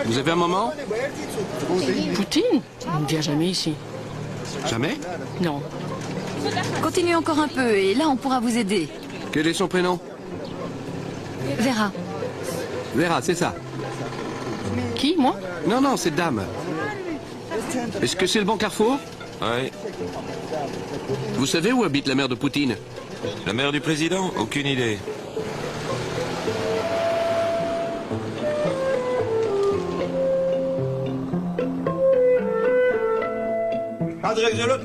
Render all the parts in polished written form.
Vous avez un moment? Poutine? Il ne vient jamais ici. Jamais? Non. Continuez encore un peu et là on pourra vous aider. Quel est son prénom? Vera. Vera, c'est ça. Qui, moi? Non, non, cette dame. Est-ce que c'est le bon carrefour? Ouais. Vous savez où habite la mère de Poutine? La mère du président? Aucune idée.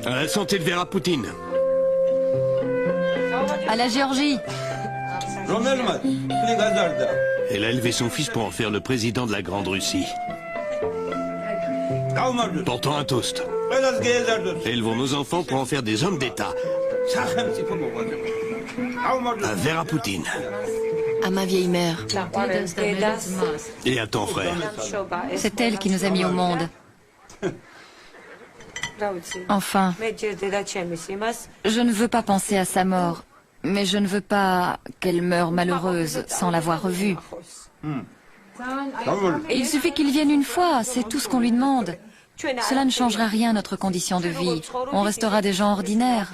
À la santé de Vera Poutine. À la Géorgie. Elle a élevé son fils pour en faire le président de la Grande Russie. Portons un toast. Élevons nos enfants pour en faire des hommes d'État. À Vera Poutine. À ma vieille mère. Et à ton frère. C'est elle qui nous a mis au monde. Enfin, je ne veux pas penser à sa mort, mais je ne veux pas qu'elle meure malheureuse sans l'avoir revue. Il suffit qu'il vienne une fois, c'est tout ce qu'on lui demande. Cela ne changera rien à notre condition de vie. On restera des gens ordinaires.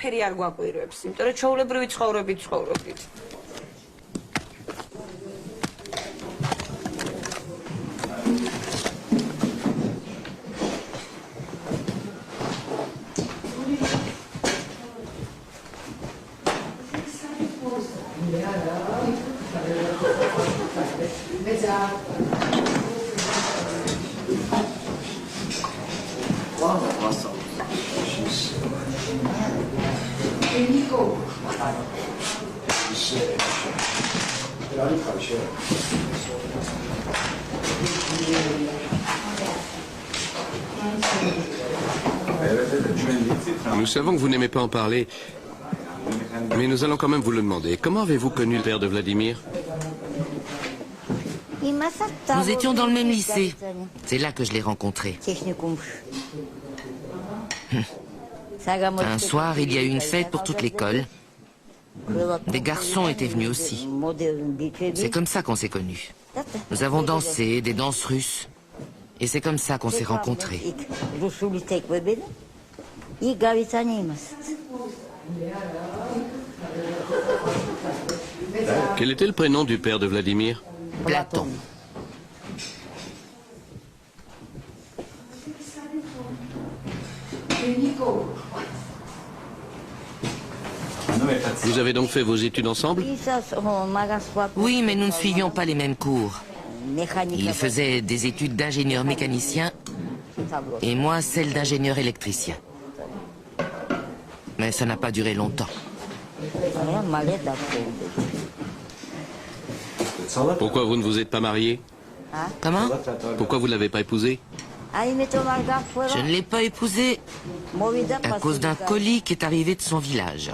Nous savons que vous n'aimez pas en parler, mais nous allons quand même vous le demander. Comment avez-vous connu le père de Vladimir? Nous étions dans le même lycée. C'est là que je l'ai rencontré. Un soir, il y a eu une fête pour toute l'école. Des garçons étaient venus aussi. C'est comme ça qu'on s'est connus. Nous avons dansé, des danses russes. Et c'est comme ça qu'on s'est rencontrés. Quel était le prénom du père de Vladimir? Platon. Vous avez donc fait vos études ensemble? Oui, mais nous ne suivions pas les mêmes cours. Il faisait des études d'ingénieur mécanicien et moi celles d'ingénieur électricien. Mais ça n'a pas duré longtemps. Pourquoi vous ne vous êtes pas marié? Comment? Pourquoi vous ne l'avez pas épousé? Je ne l'ai pas épousé à cause d'un colis qui est arrivé de son village.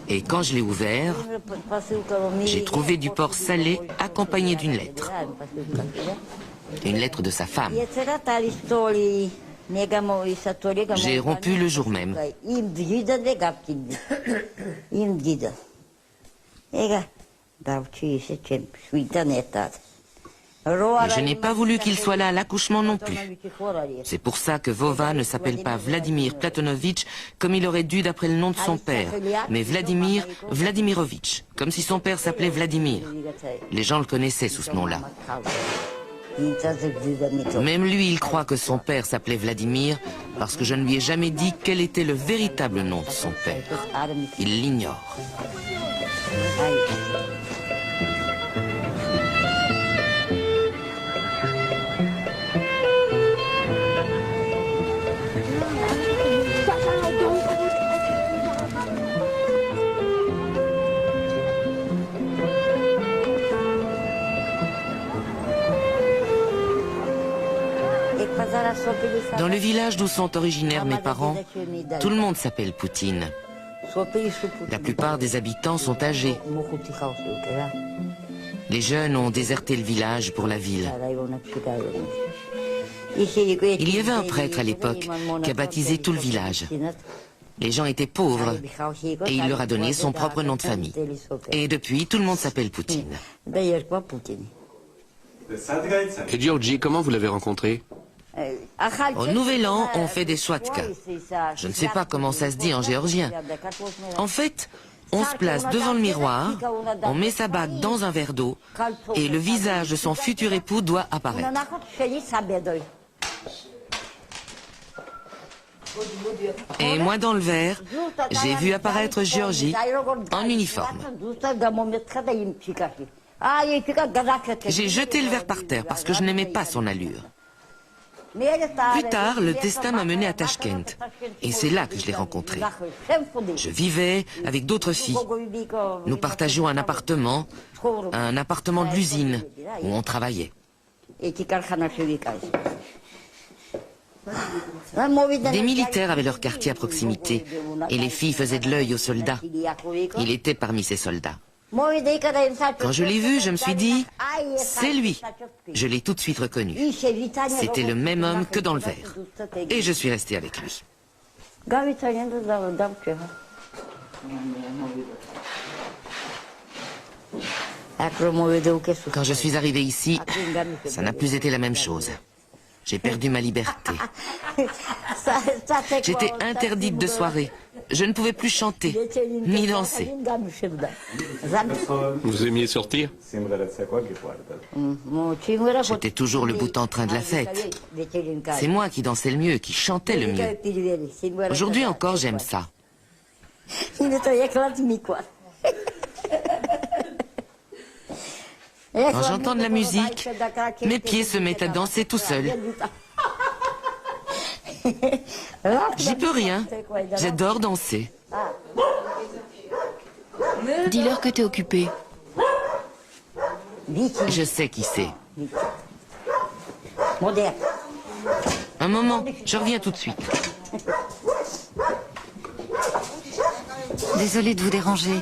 Et quand je l'ai ouvert, j'ai trouvé du porc salé accompagné d'une lettre. Une lettre de sa femme. J'ai rompu le jour même. Je n'ai pas voulu qu'il soit là à l'accouchement non plus. C'est pour ça que Vova ne s'appelle pas Vladimir Platonovitch comme il aurait dû d'après le nom de son père, mais Vladimir Vladimirovitch, comme si son père s'appelait Vladimir. Les gens le connaissaient sous ce nom-là. Même lui, il croit que son père s'appelait Vladimir parce que je ne lui ai jamais dit quel était le véritable nom de son père. Il l'ignore. Dans le village d'où sont originaires mes parents, tout le monde s'appelle Poutine. La plupart des habitants sont âgés. Les jeunes ont déserté le village pour la ville. Il y avait un prêtre à l'époque qui a baptisé tout le village. Les gens étaient pauvres et il leur a donné son propre nom de famille. Et depuis, tout le monde s'appelle Poutine. Et Georgi, comment vous l'avez rencontré? Au Nouvel An, on fait des swatka. Je ne sais pas comment ça se dit en géorgien. En fait, on se place devant le miroir, on met sa bague dans un verre d'eau et le visage de son futur époux doit apparaître. Et moi dans le verre, j'ai vu apparaître Georgi en uniforme. J'ai jeté le verre par terre parce que je n'aimais pas son allure. Plus tard, le destin m'a mené à Tashkent. Et c'est là que je l'ai rencontré. Je vivais avec d'autres filles. Nous partagions un appartement de l'usine où on travaillait. Des militaires avaient leur quartier à proximité et les filles faisaient de l'œil aux soldats. Il était parmi ces soldats. Quand je l'ai vu, je me suis dit, c'est lui. Je l'ai tout de suite reconnu. C'était le même homme que dans le verre. Et je suis resté avec lui. Quand je suis arrivé ici, ça n'a plus été la même chose. J'ai perdu ma liberté. J'étais interdite de soirée. Je ne pouvais plus chanter, ni danser. Vous aimiez sortir? J'étais toujours le bout en train de la fête. C'est moi qui dansais le mieux, qui chantais le mieux. Aujourd'hui encore, j'aime ça. Quand j'entends de la musique, mes pieds se mettent à danser tout seuls. J'y peux rien. J'adore danser. Dis-leur que t'es occupé. Je sais qui c'est. Un moment, je reviens tout de suite. Désolée de vous déranger.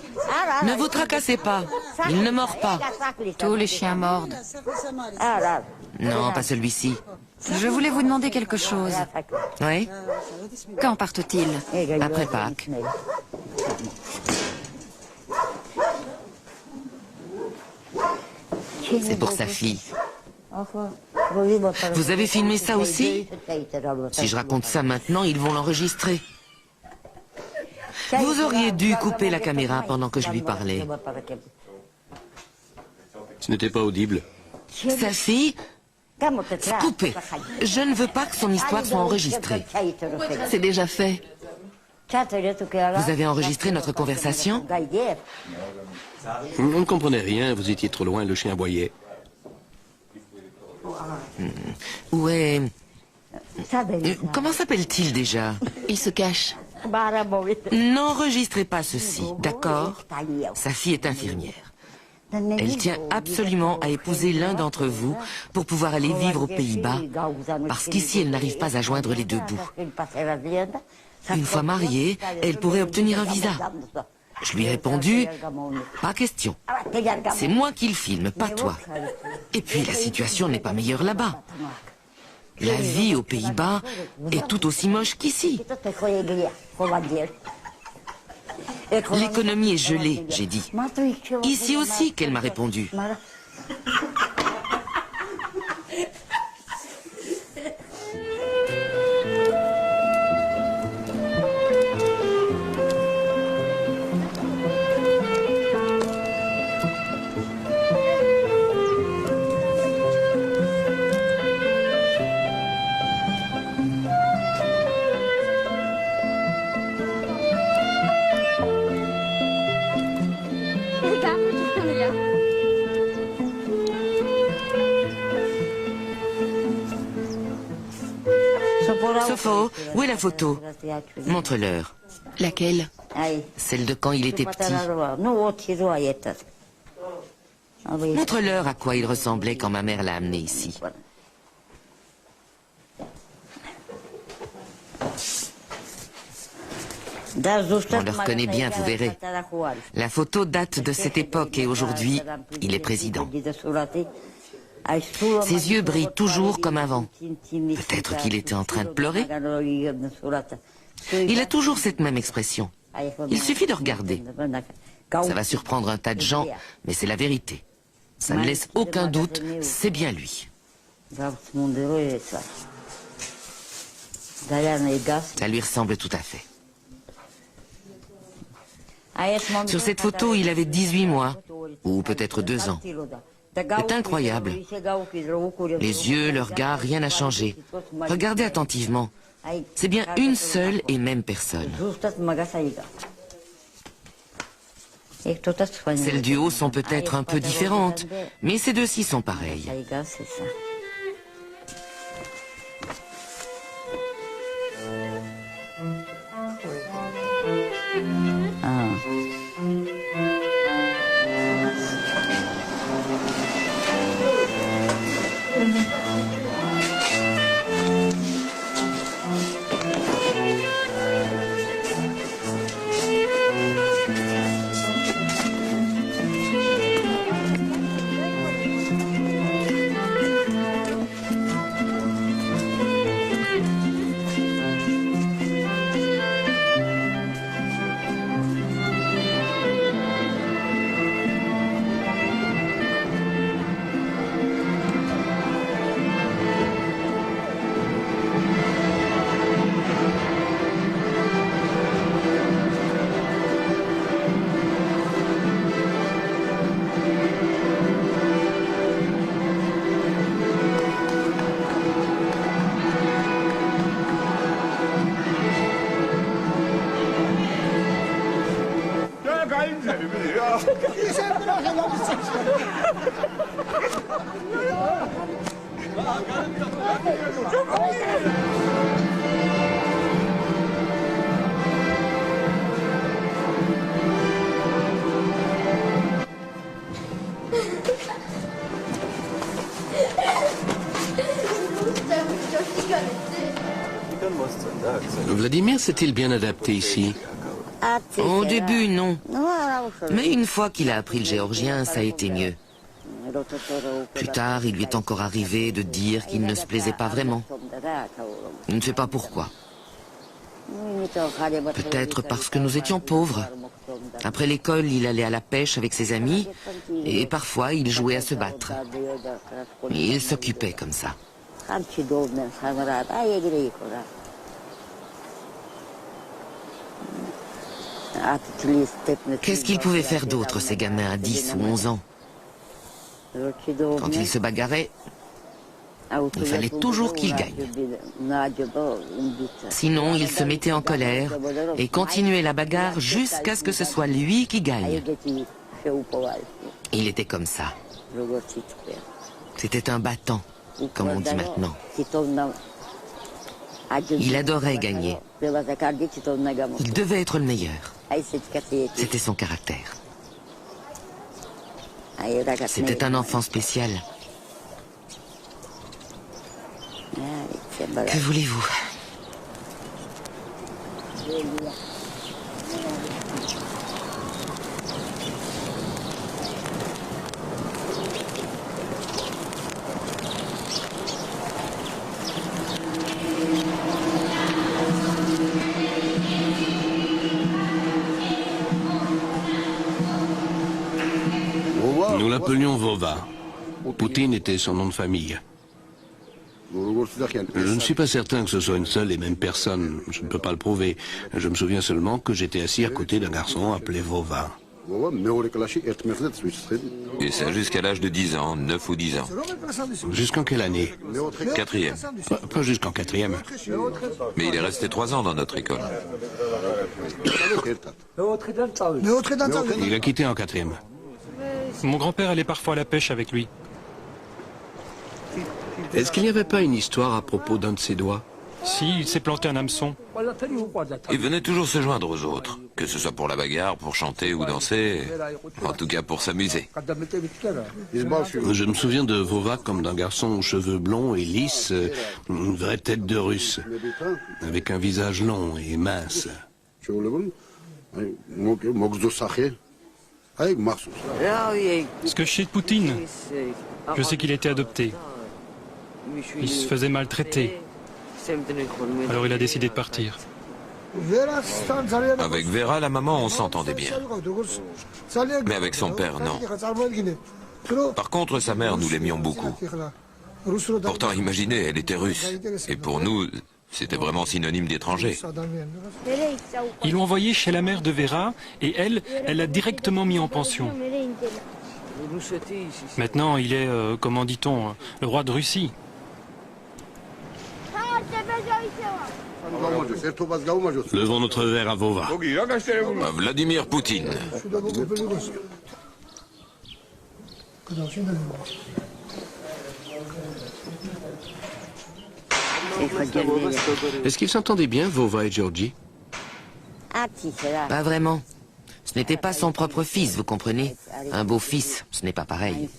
Ne vous tracassez pas. Il ne mord pas. Tous les chiens mordent. Non, pas celui-ci. Je voulais vous demander quelque chose. Oui? Quand partent-ils? Après Pâques. C'est pour sa fille. Vous avez filmé ça aussi? Si je raconte ça maintenant, ils vont l'enregistrer. Vous auriez dû couper la caméra pendant que je lui parlais. Ce n'était pas audible. Sa fille? Coupez. Je ne veux pas que son histoire soit enregistrée. C'est déjà fait. Vous avez enregistré notre conversation? On ne comprenait rien, vous étiez trop loin, le chien aboyait. Où est... Comment s'appelle-t-il déjà? Il se cache. N'enregistrez pas ceci, d'accord? Sa fille est infirmière. Elle tient absolument à épouser l'un d'entre vous pour pouvoir aller vivre aux Pays-Bas, parce qu'ici elle n'arrive pas à joindre les deux bouts. Une fois mariée, elle pourrait obtenir un visa. Je lui ai répondu, pas question. C'est moi qui le filme, pas toi. Et puis la situation n'est pas meilleure là-bas. La vie aux Pays-Bas est tout aussi moche qu'ici. L'économie est gelée, j'ai dit. Ici aussi, qu'elle m'a répondu. Sopho, où est la photo? Montre-leur. Laquelle? Celle de quand il était petit. Montre-leur à quoi il ressemblait quand ma mère l'a amené ici. On le reconnaît bien, vous verrez. La photo date de cette époque et aujourd'hui, il est président. Ses yeux brillent toujours comme avant. Peut-être qu'il était en train de pleurer. Il a toujours cette même expression. Il suffit de regarder. Ça va surprendre un tas de gens, mais c'est la vérité. Ça ne laisse aucun doute, c'est bien lui. Ça lui ressemble tout à fait. Sur cette photo, il avait 18 mois, ou peut-être 2 ans. C'est incroyable. Les yeux, le regard, rien n'a changé. Regardez attentivement. C'est bien une seule et même personne. Celles du haut sont peut-être un peu différentes, mais ces deux-ci sont pareilles. Vladimir s'est-il bien adapté ici? Au début, non. Mais une fois qu'il a appris le géorgien, ça a été mieux. Plus tard, il lui est encore arrivé de dire qu'il ne se plaisait pas vraiment. Il ne sait pas pourquoi. Peut-être parce que nous étions pauvres. Après l'école, il allait à la pêche avec ses amis et parfois il jouait à se battre. Il s'occupait comme ça. Qu'est-ce qu'ils pouvaient faire d'autre, ces gamins à 10 ou 11 ans? Quand ils se bagarraient, il fallait toujours qu'ils gagnent. Sinon, ils se mettaient en colère et continuaient la bagarre jusqu'à ce que ce soit lui qui gagne. Il était comme ça. C'était un battant, comme on dit maintenant. Il adorait gagner. Il devait être le meilleur. C'était son caractère. C'était un enfant spécial. Que voulez-vous? Nous l'appelions Vova. Poutine était son nom de famille. Je ne suis pas certain que ce soit une seule et même personne. Je ne peux pas le prouver. Je me souviens seulement que j'étais assis à côté d'un garçon appelé Vova. Et ça jusqu'à l'âge de 10 ans, 9 ou 10 ans. Jusqu'en quelle année? 4e. Pas jusqu'en 4e. Mais il est resté 3 ans dans notre école. Il a quitté en 4e. Mon grand-père allait parfois à la pêche avec lui. Est-ce qu'il n'y avait pas une histoire à propos d'un de ses doigts? Si, il s'est planté un hameçon. Il venait toujours se joindre aux autres, que ce soit pour la bagarre, pour chanter ou danser, en tout cas pour s'amuser. Je me souviens de Vova comme d'un garçon aux cheveux blonds et lisses, une vraie tête de russe, avec un visage long et mince. Ce que je sais de Poutine, je sais qu'il a été adopté. Il se faisait maltraiter. Alors il a décidé de partir. Avec Vera, la maman, on s'entendait bien. Mais avec son père, non. Par contre, sa mère, nous l'aimions beaucoup. Pourtant, imaginez, elle était russe. Et pour nous, c'était vraiment synonyme d'étranger. Ils l'ont envoyé chez la mère de Vera et elle l'a directement mis en pension. Maintenant, il est, comment dit-on, le roi de Russie. Levons notre verre à Vova. À Vladimir Poutine. Est-ce qu'ils s'entendaient bien, Vova et Georgie? Pas vraiment. Ce n'était pas son propre fils, vous comprenez? Un beau-fils, ce n'est pas pareil.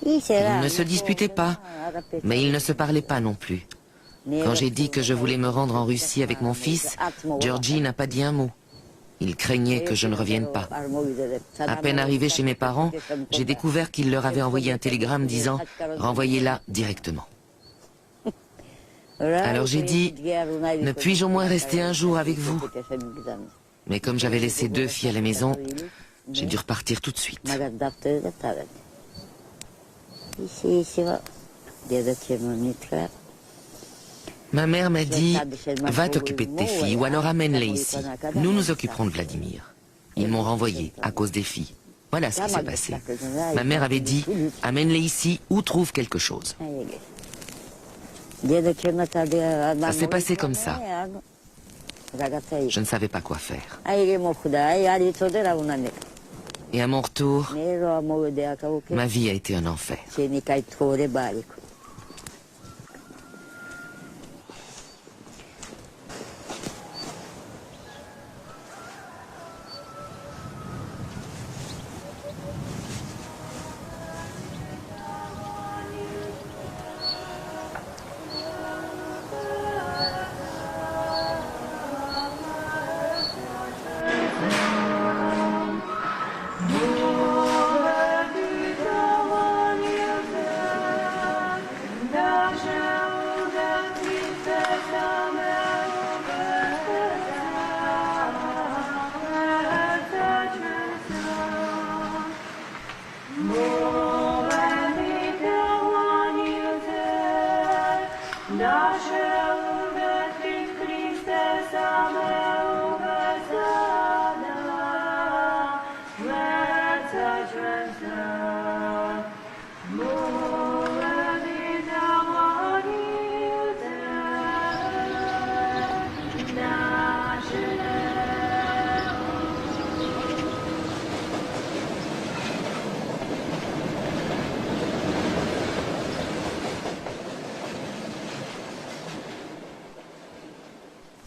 Ils ne se disputaient pas, mais ils ne se parlaient pas non plus. Quand j'ai dit que je voulais me rendre en Russie avec mon fils, Georgie n'a pas dit un mot. Il craignait que je ne revienne pas. À peine arrivé chez mes parents, j'ai découvert qu'il leur avait envoyé un télégramme disant « Renvoyez-la directement ». Alors j'ai dit « Ne puis-je au moins rester un jour avec vous ?» Mais comme j'avais laissé 2 filles à la maison, j'ai dû repartir tout de suite. Ma mère m'a dit « Va t'occuper de tes filles ou alors amène-les ici. Nous nous occuperons de Vladimir. » Ils m'ont renvoyé à cause des filles. Voilà ce qui s'est passé. Ma mère avait dit « Amène-les ici ou trouve quelque chose. » Ça s'est passé comme ça. Je ne savais pas quoi faire. Et à mon retour, ma vie a été un enfer.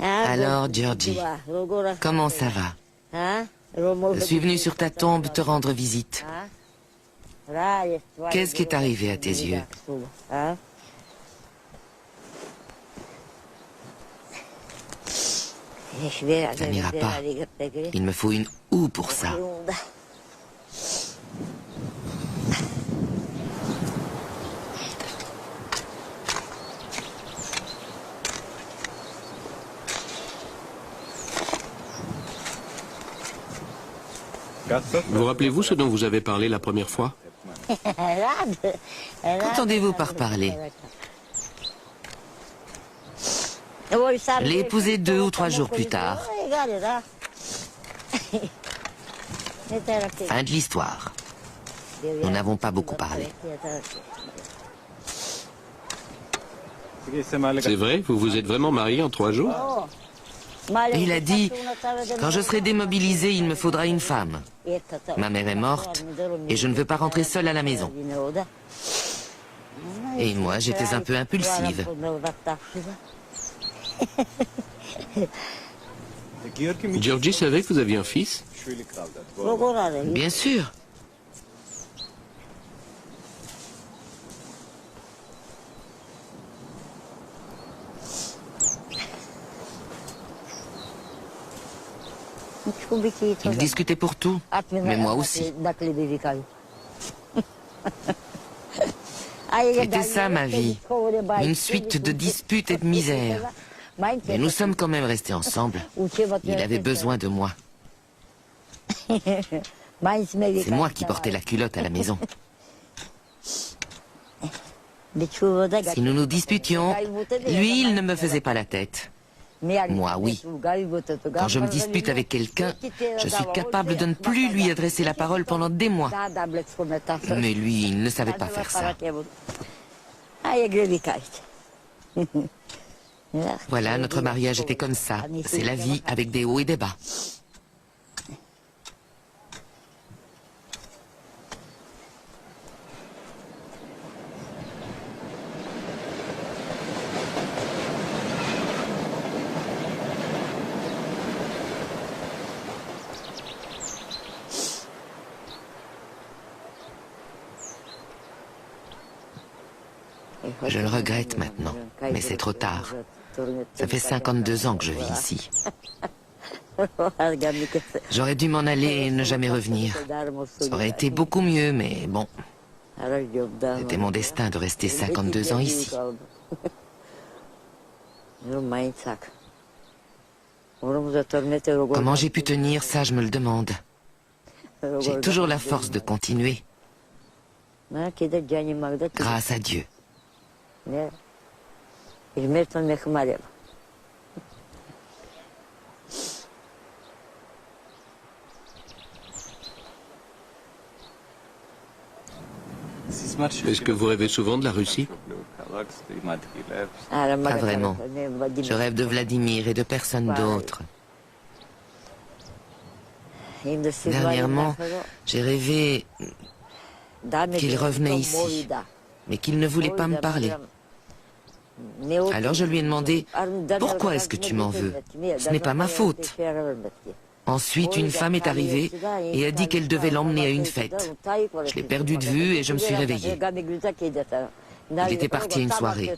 Alors, Georgie, comment ça va? Je suis venu sur ta tombe te rendre visite. Qu'est-ce qui est arrivé à tes yeux? Ça n'ira pas. Il me faut une houe pour ça. Vous rappelez-vous ce dont vous avez parlé la première fois? Qu'entendez-vous par parler? Je l'ai épousée 2 ou 3 jours plus tard. Fin de l'histoire. Nous n'avons pas beaucoup parlé. C'est vrai? Vous vous êtes vraiment mariés en 3 jours? Il a dit, quand je serai démobilisé, il me faudra une femme. Ma mère est morte et je ne veux pas rentrer seule à la maison. Et moi, j'étais un peu impulsive. Georgie savait que vous aviez un fils? Bien sûr. Il discutait pour tout, mais moi aussi. C'était ça ma vie, une suite de disputes et de misères. Mais nous sommes quand même restés ensemble. Il avait besoin de moi. C'est moi qui portais la culotte à la maison. Si nous nous disputions, lui, il ne me faisait pas la tête. Moi, oui. Quand je me dispute avec quelqu'un, je suis capable de ne plus lui adresser la parole pendant des mois. Mais lui, il ne savait pas faire ça. Voilà, notre mariage était comme ça. C'est la vie avec des hauts et des bas. Je le regrette maintenant, mais c'est trop tard. Ça fait 52 ans que je vis ici. J'aurais dû m'en aller et ne jamais revenir. Ça aurait été beaucoup mieux, mais bon. C'était mon destin de rester 52 ans ici. Comment j'ai pu tenir, ça je me le demande. J'ai toujours la force de continuer. Grâce à Dieu. Est-ce que vous rêvez souvent de la Russie? Pas vraiment. Je rêve de Vladimir et de personne d'autre. Dernièrement, j'ai rêvé qu'il revenait ici, mais qu'il ne voulait pas me parler. Alors je lui ai demandé « Pourquoi est-ce que tu m'en veux? Ce n'est pas ma faute. » Ensuite, une femme est arrivée et a dit qu'elle devait l'emmener à une fête. Je l'ai perdu de vue et je me suis réveillé. Il était parti à une soirée.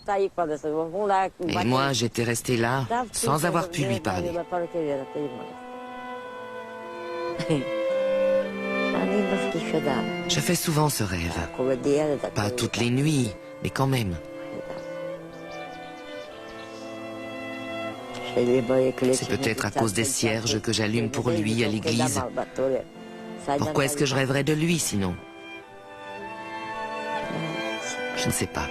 Et moi, j'étais resté là, sans avoir pu lui parler. Je fais souvent ce rêve. Pas toutes les nuits, mais quand même. C'est peut-être à cause des cierges que j'allume pour lui à l'église. Pourquoi est-ce que je rêverais de lui sinon? Je ne sais pas.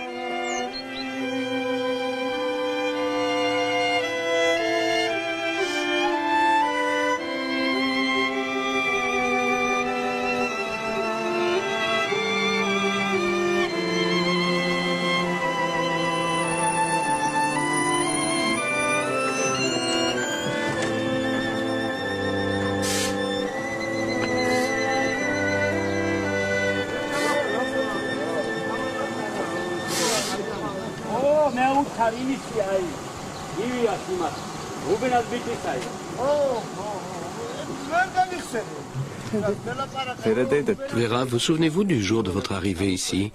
Vera, vous souvenez-vous du jour de votre arrivée ici?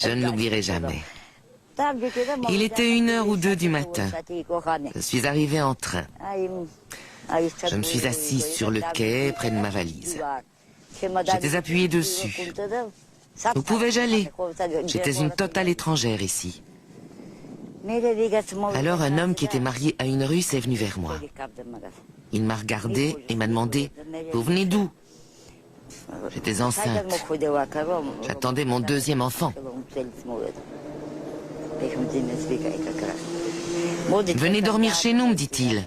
Je ne l'oublierai jamais. Il était 1h ou 2 du matin. Je suis arrivé en train. Je me suis assise sur le quai près de ma valise. J'étais appuyé dessus. Où pouvais-je aller? J'étais une totale étrangère ici. Alors un homme qui était marié à une Russe est venu vers moi. Il m'a regardé et m'a demandé « Vous venez d'où ?» J'étais enceinte. J'attendais mon 2e enfant. « Venez dormir chez nous, me dit-il.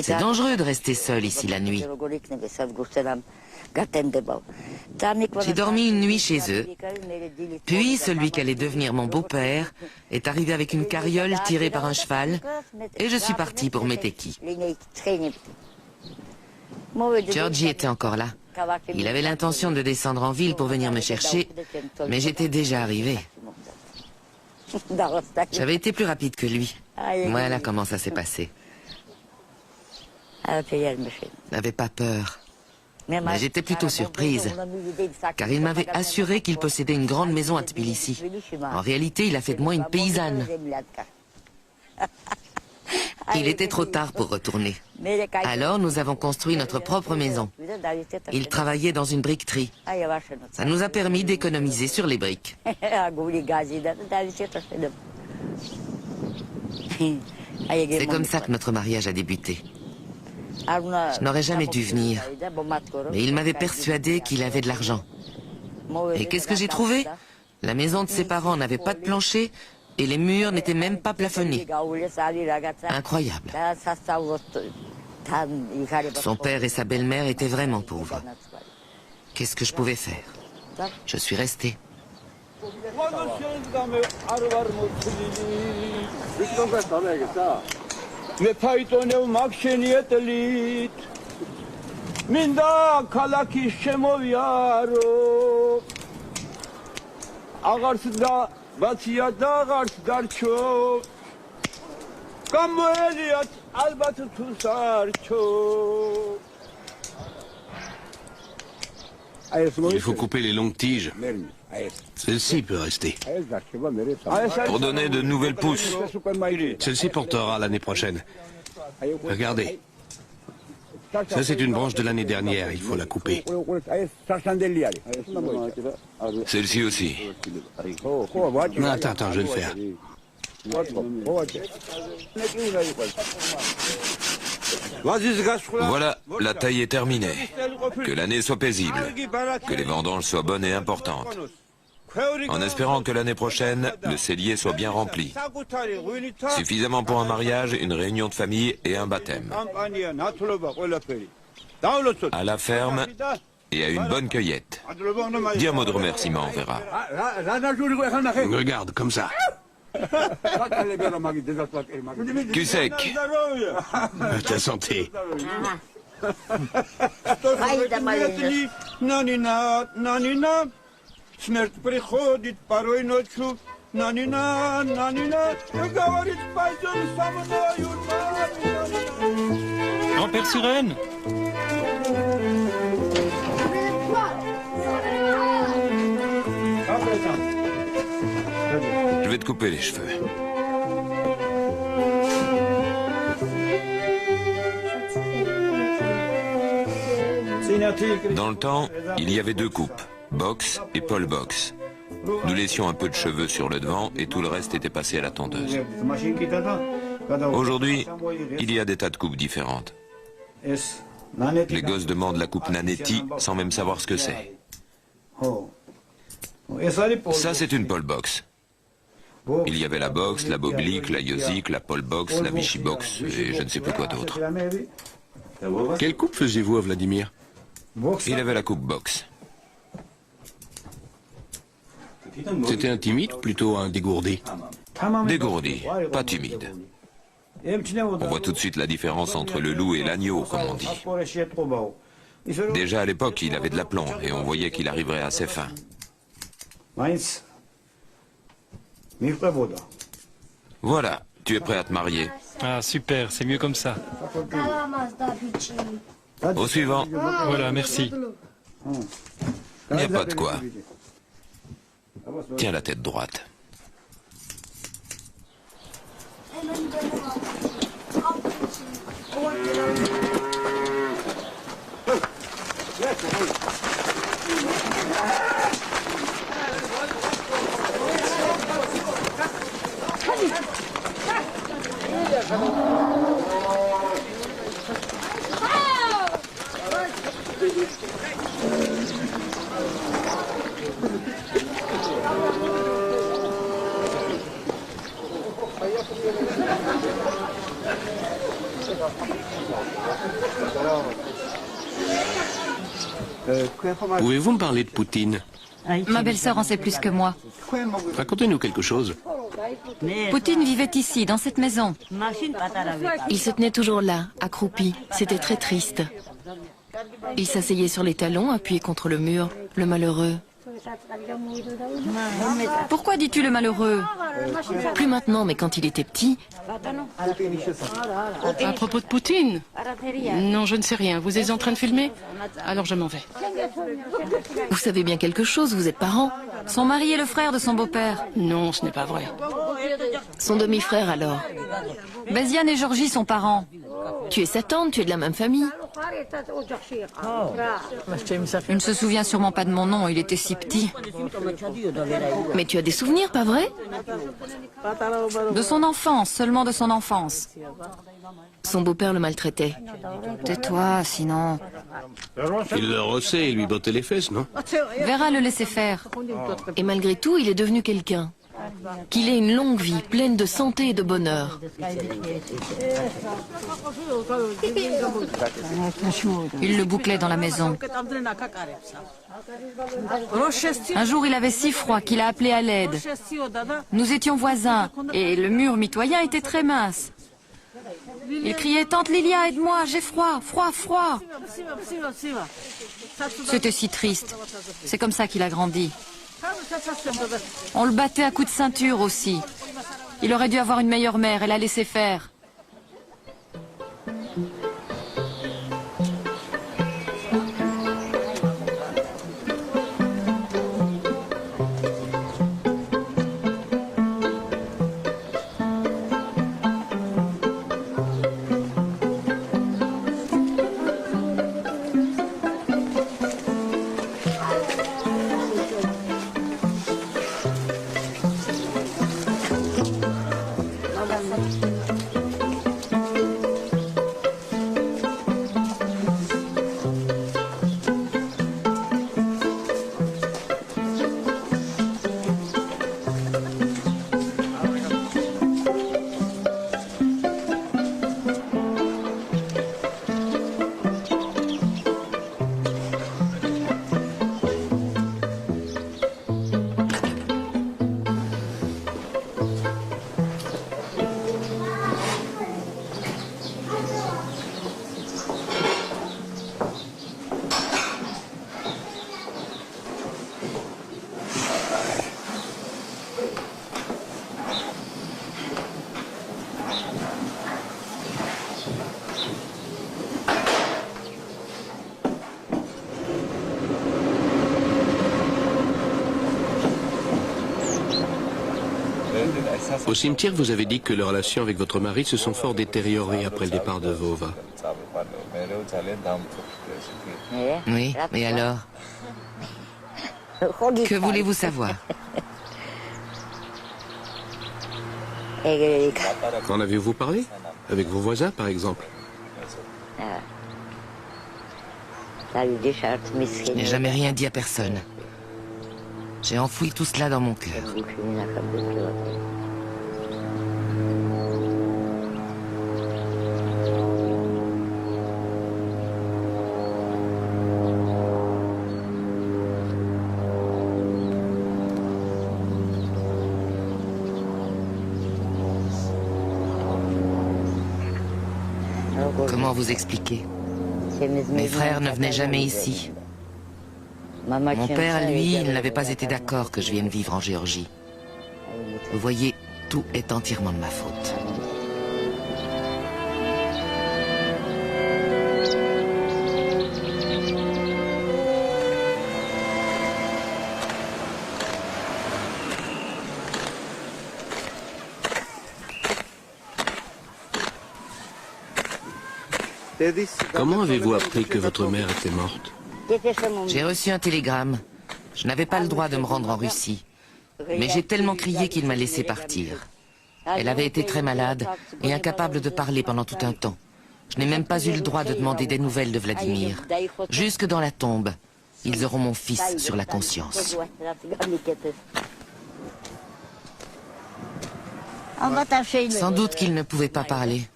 C'est dangereux de rester seul ici la nuit. » J'ai dormi une nuit chez eux. Puis celui qui allait devenir mon beau-père est arrivé avec une carriole tirée par un cheval et je suis parti pour Meteki. Georgi était encore là. Il avait l'intention de descendre en ville pour venir me chercher, mais j'étais déjà arrivé. J'avais été plus rapide que lui. Voilà comment ça s'est passé. Je n'avais pas peur. Mais j'étais plutôt surprise, car il m'avait assuré qu'il possédait une grande maison à Tbilissi. En réalité, il a fait de moi une paysanne. Il était trop tard pour retourner. Alors, nous avons construit notre propre maison. Il travaillait dans une briqueterie. Ça nous a permis d'économiser sur les briques. C'est comme ça que notre mariage a débuté. Je n'aurais jamais dû venir, mais il m'avait persuadé qu'il avait de l'argent. Et qu'est-ce que j'ai trouvé? La maison de ses parents n'avait pas de plancher et les murs n'étaient même pas plafonnés. Incroyable. Son père et sa belle-mère étaient vraiment pauvres. Qu'est-ce que je pouvais faire? Je suis restée. Il faut couper les longues tiges. Celle-ci peut rester. Pour donner de nouvelles pousses. Celle-ci portera l'année prochaine. Regardez. Ça, c'est une branche de l'année dernière. Il faut la couper. Celle-ci aussi. Non, attends, je vais le faire. Voilà, la taille est terminée. Que l'année soit paisible. Que les vendanges soient bonnes et importantes. En espérant que l'année prochaine, le cellier soit bien rempli. Suffisamment pour un mariage, une réunion de famille et un baptême. À la ferme et à une bonne cueillette. Dis un mot de remerciement, on verra. Regarde, comme ça. Cul sec. Ta santé. Grand-père Sirène! Je vais te couper les cheveux. Dans le temps, il y avait deux coupes, Box et Paul Box. Nous laissions un peu de cheveux sur le devant et tout le reste était passé à la tondeuse. Aujourd'hui, il y a des tas de coupes différentes. Les gosses demandent la coupe Nanetti sans même savoir ce que c'est. Ça, c'est une Paul Box. Il y avait la Box, la Boblik, la Yozik, la Paul Box, la Vichy Box et je ne sais plus quoi d'autre. Quelle coupe faisiez-vous à Vladimir? Il avait la coupe Box. C'était un timide ou plutôt un dégourdi? Dégourdi, pas timide. On voit tout de suite la différence entre le loup et l'agneau, comme on dit. Déjà à l'époque, il avait de l'aplomb et on voyait qu'il arriverait à ses fins. Voilà, tu es prêt à te marier. Ah, super, c'est mieux comme ça. Au suivant. Voilà, merci. Il n'y a pas de quoi. Tiens la tête droite. Pouvez-vous me parler de Poutine? Ma belle-sœur en sait plus que moi. Racontez-nous quelque chose. Poutine vivait ici, dans cette maison. Il se tenait toujours là, accroupi. C'était très triste. Il s'asseyait sur les talons, appuyé contre le mur, le malheureux. Pourquoi dis-tu le malheureux? Plus maintenant, mais quand il était petit. À propos de Poutine? Non, je ne sais rien. Vous êtes en train de filmer? Alors je m'en vais. Vous savez bien quelque chose, vous êtes parents? Son mari est le frère de son beau-père. Non, ce n'est pas vrai. Son demi-frère alors? Béziane et Georgie sont parents. Tu es sa tante, tu es de la même famille. Il ne se souvient sûrement pas de mon nom, il était si petit. Mais tu as des souvenirs, pas vrai? De son enfance, seulement de son enfance. Son beau-père le maltraitait. Tais-toi, sinon... Il le rossait et lui bottait les fesses, non? Vera le laissait faire. Et malgré tout, il est devenu quelqu'un. Qu'il ait une longue vie, pleine de santé et de bonheur. Il le bouclait dans la maison. Un jour, il avait si froid qu'il a appelé à l'aide. Nous étions voisins et le mur mitoyen était très mince. Il criait « Tante Lilia, aide-moi, j'ai froid, froid, froid !» C'était si triste. C'est comme ça qu'il a grandi. On le battait à coups de ceinture aussi. Il aurait dû avoir une meilleure mère, elle l'a laissé faire. Au cimetière, vous avez dit que les relations avec votre mari se sont fort détériorées après le départ de Vova. Oui, et alors? Que voulez-vous savoir? En avez-vous parlé? Avec vos voisins, par exemple? Je n'ai jamais rien dit à personne. J'ai enfoui tout cela dans mon cœur. Comment vous expliquer? Mes frères ne venaient jamais ici. Mon père, lui, il n'avait pas été d'accord que je vienne vivre en Géorgie. Vous voyez, tout est entièrement de ma faute. Comment avez-vous appris que votre mère était morte? J'ai reçu un télégramme. Je n'avais pas le droit de me rendre en Russie. Mais j'ai tellement crié qu'il m'a laissé partir. Elle avait été très malade et incapable de parler pendant tout un temps. Je n'ai même pas eu le droit de demander des nouvelles de Vladimir. Jusque dans la tombe, ils auront mon fils sur la conscience. Sans doute qu'il ne pouvait pas parler.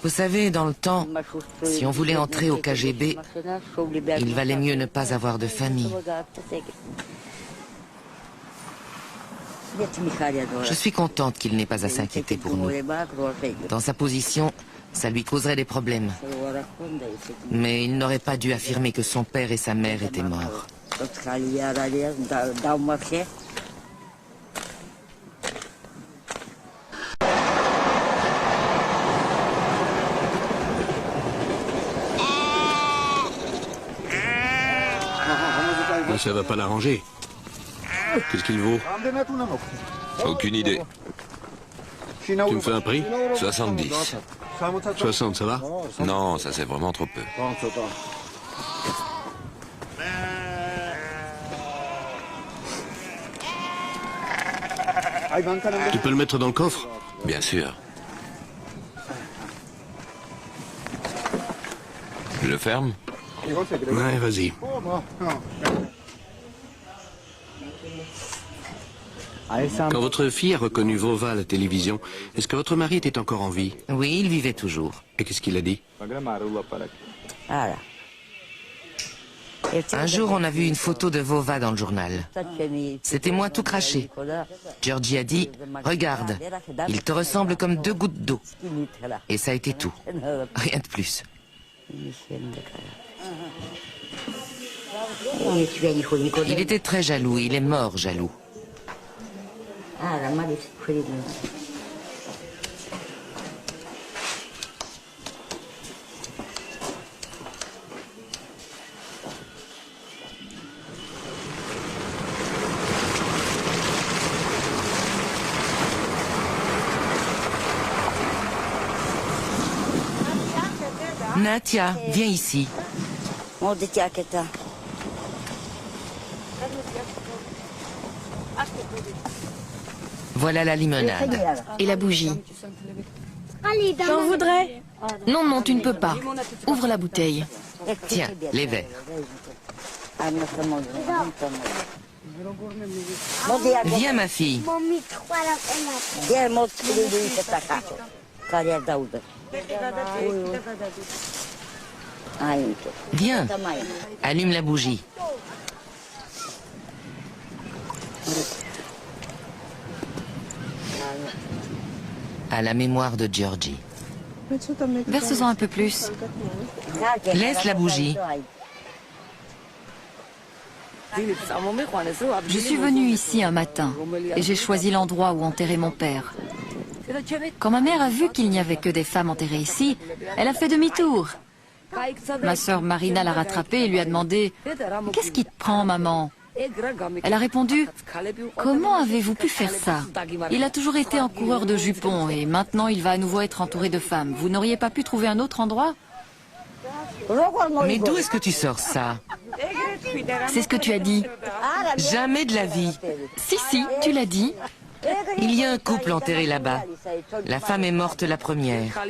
Vous savez, dans le temps, si on voulait entrer au KGB, il valait mieux ne pas avoir de famille. Je suis contente qu'il n'ait pas à s'inquiéter pour nous. Dans sa position, ça lui causerait des problèmes. Mais il n'aurait pas dû affirmer que son père et sa mère étaient morts. Ça va pas l'arranger. Qu'est-ce qu'il vaut? Aucune idée. Tu me fais un prix? 70. 60, ça va? Non, ça c'est vraiment trop peu. Tu peux le mettre dans le coffre? Bien sûr. Je le ferme? Ouais, vas-y. Quand votre fille a reconnu Vova à la télévision, est-ce que votre mari était encore en vie? Oui, il vivait toujours. Et qu'est-ce qu'il a dit? Un jour, on a vu une photo de Vova dans le journal. C'était moi tout craché. Georgie a dit, regarde, il te ressemble comme 2 gouttes d'eau. Et ça a été tout. Rien de plus. Il était très jaloux, il est mort jaloux. Natia, viens ici. Voilà la limonade. Et la bougie? J'en voudrais. Non, non, tu ne peux pas. Ouvre la bouteille. Tiens, les verres. Viens, ma fille. Viens, allume la bougie. À la mémoire de Georgie. Verse-en un peu plus. Laisse la bougie. Je suis venue ici un matin et j'ai choisi l'endroit où enterrer mon père. Quand ma mère a vu qu'il n'y avait que des femmes enterrées ici, elle a fait demi-tour. Ma sœur Marina l'a rattrapée et lui a demandé « Qu'est-ce qui te prend, maman ?» Elle a répondu « Comment avez-vous pu faire ça? Il a toujours été un coureur de jupons et maintenant il va à nouveau être entouré de femmes. Vous n'auriez pas pu trouver un autre endroit ?» Mais d'où est-ce que tu sors ça? C'est ce que tu as dit. Jamais de la vie. Si, si, tu l'as dit. Il y a un couple enterré là-bas. La femme est morte la première.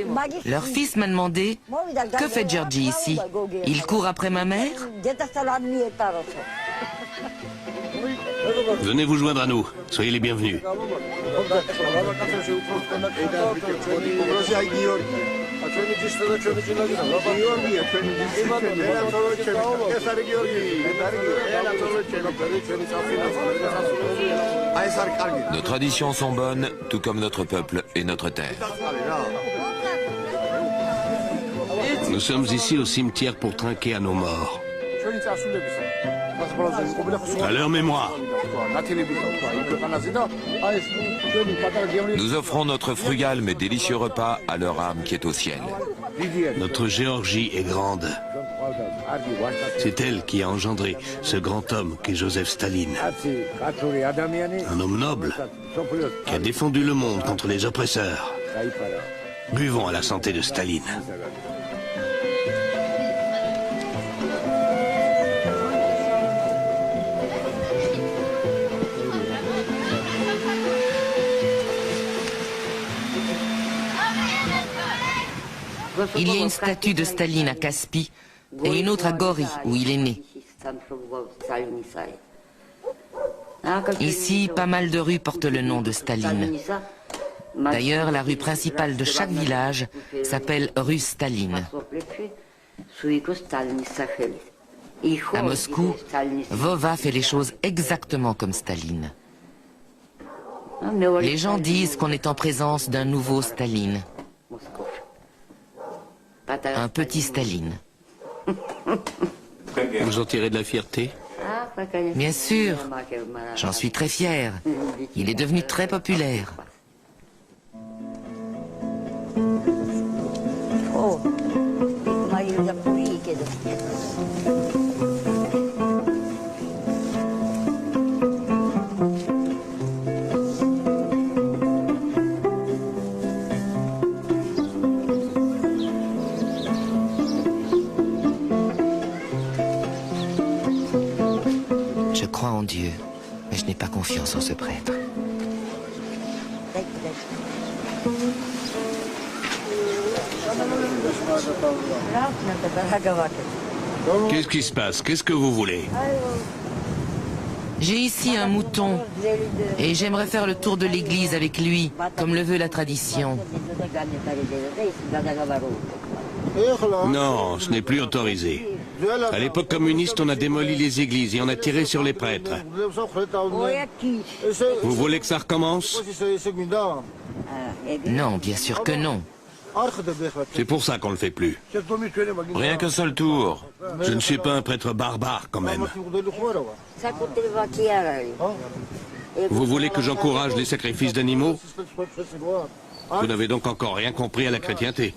Leur fils m'a demandé « Que fait Georgie ici? Il court après ma mère ?» Venez vous joindre à nous. Soyez les bienvenus. Nos traditions sont bonnes, tout comme notre peuple et notre terre. Nous sommes ici au cimetière pour trinquer à nos morts. À leur mémoire. Nous offrons notre frugal mais délicieux repas à leur âme qui est au ciel. Notre Géorgie est grande. C'est elle qui a engendré ce grand homme qu'est Joseph Staline. Un homme noble qui a défendu le monde contre les oppresseurs. Buvons à la santé de Staline. Il y a une statue de Staline à Caspi et une autre à Gori, où il est né. Ici, pas mal de rues portent le nom de Staline. D'ailleurs, la rue principale de chaque village s'appelle rue Staline. À Moscou, Vova fait les choses exactement comme Staline. Les gens disent qu'on est en présence d'un nouveau Staline. Un petit Staline. Vous en tirez de la fierté? Bien sûr, j'en suis très fier. Il est devenu très populaire. Je crois en Dieu, mais je n'ai pas confiance en ce prêtre. Qu'est-ce qui se passe? Qu'est-ce que vous voulez? J'ai ici un mouton et j'aimerais faire le tour de l'église avec lui, comme le veut la tradition. Non, ce n'est plus autorisé. À l'époque communiste, on a démoli les églises et on a tiré sur les prêtres. Vous voulez que ça recommence? Non, bien sûr que non. C'est pour ça qu'on ne le fait plus. Rien qu'un seul tour. Je ne suis pas un prêtre barbare, quand même. Vous voulez que j'encourage les sacrifices d'animaux? Vous n'avez donc encore rien compris à la chrétienté.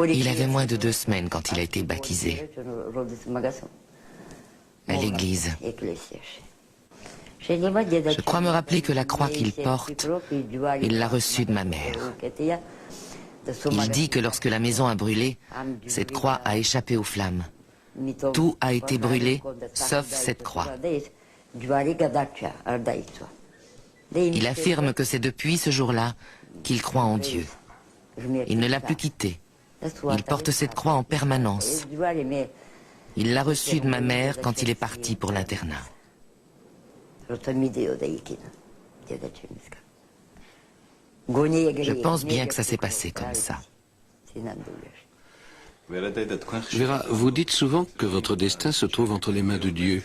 Il avait moins de 2 semaines quand il a été baptisé à l'église. Je crois me rappeler que la croix qu'il porte, il l'a reçue de ma mère. Il dit que lorsque la maison a brûlé, cette croix a échappé aux flammes. Tout a été brûlé, sauf cette croix. Il affirme que c'est depuis ce jour-là qu'il croit en Dieu. Il ne l'a plus quitté. Il porte cette croix en permanence. Il l'a reçue de ma mère quand il est parti pour l'internat. Je pense bien que ça s'est passé comme ça. Vera, vous dites souvent que votre destin se trouve entre les mains de Dieu.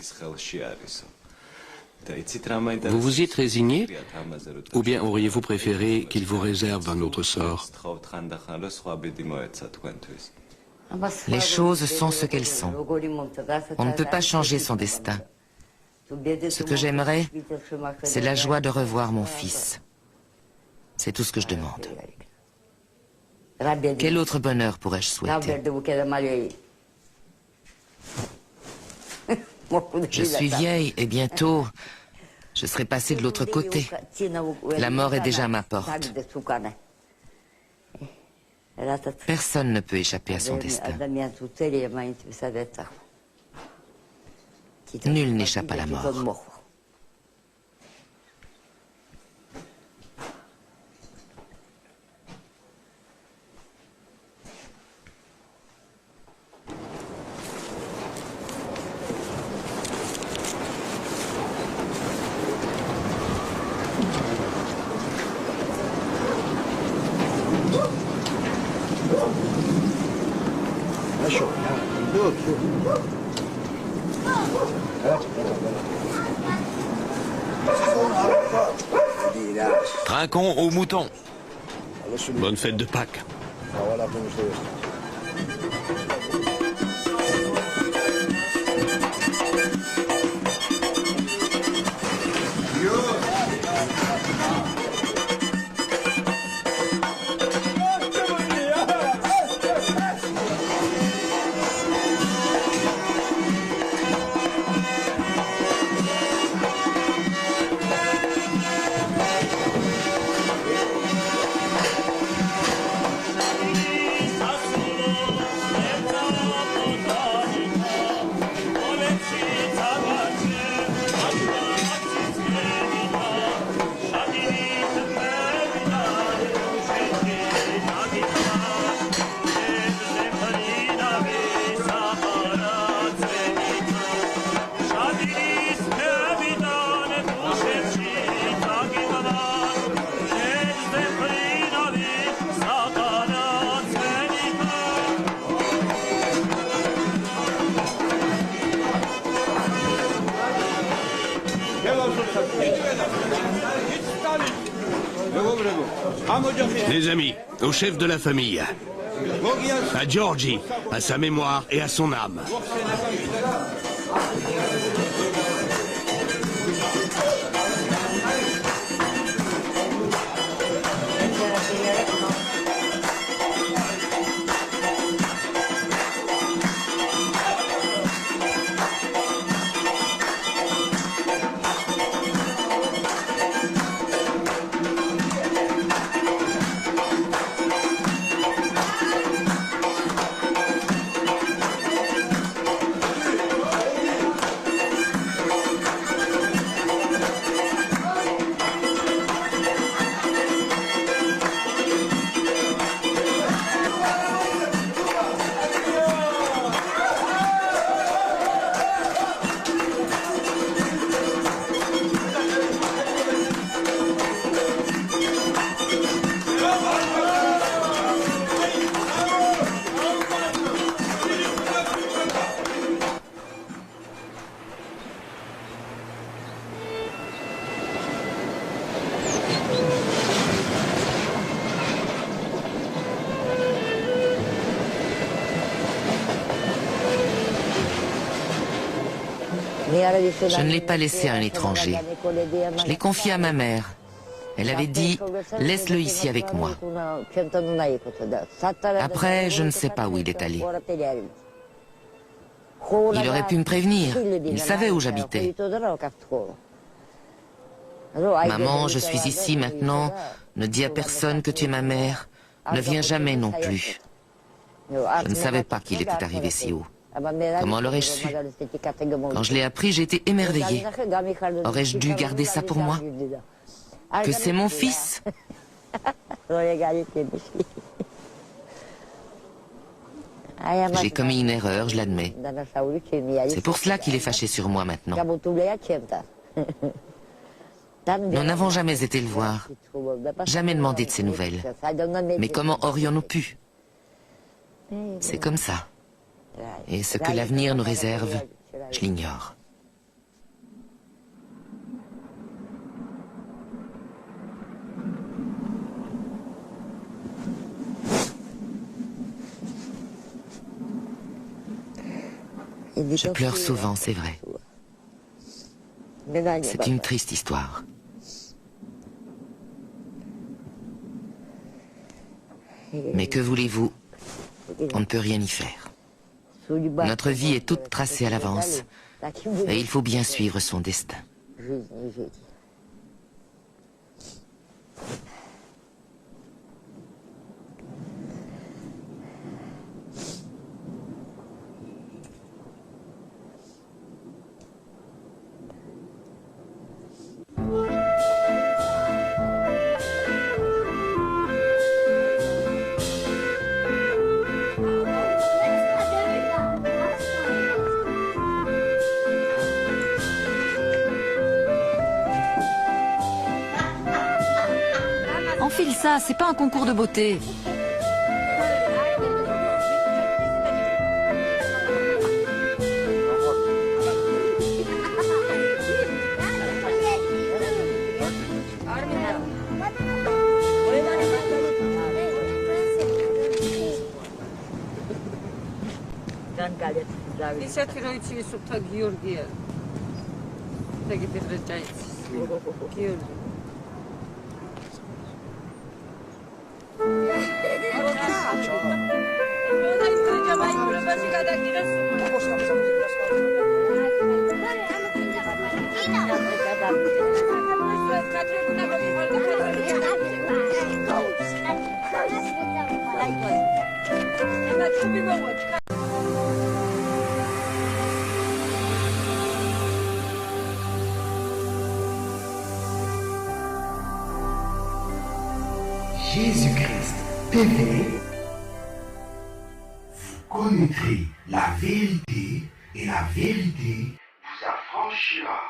Vous vous y êtes résigné? Ou bien auriez-vous préféré qu'il vous réserve un autre sort? Les choses sont ce qu'elles sont. On ne peut pas changer son destin. Ce que j'aimerais, c'est la joie de revoir mon fils. C'est tout ce que je demande. Quel autre bonheur pourrais-je souhaiter? Je suis vieille et bientôt, je serai passée de l'autre côté. La mort est déjà à ma porte. Personne ne peut échapper à son destin. Nul n'échappe à la mort. Trinquons aux moutons. Bonne fête de Pâques. Les amis, au chef de la famille, à Georgie, à sa mémoire et à son âme. Je ne l'ai pas laissé à un étranger. Je l'ai confié à ma mère. Elle avait dit, laisse-le ici avec moi. Après, je ne sais pas où il est allé. Il aurait pu me prévenir. Il savait où j'habitais. Maman, je suis ici maintenant. Ne dis à personne que tu es ma mère. Ne viens jamais non plus. Je ne savais pas qu'il était arrivé si haut. Comment l'aurais-je su? Quand je l'ai appris, j'ai été émerveillée. Aurais-je dû garder ça pour moi? Que c'est mon fils? J'ai commis une erreur, je l'admets. C'est pour cela qu'il est fâché sur moi maintenant. Nous n'avons jamais été le voir, jamais demandé de ses nouvelles. Mais comment aurions-nous pu? C'est comme ça. Et ce que l'avenir nous réserve, je l'ignore. Je pleure souvent, c'est vrai. C'est une triste histoire. Mais que voulez-vous? On ne peut rien y faire. Notre vie est toute tracée à l'avance, et il faut bien suivre son destin. Enfile ça, c'est pas un concours de beauté. Jésus-Christ TV, vous connaîtrez la vérité et la vérité vous affranchira.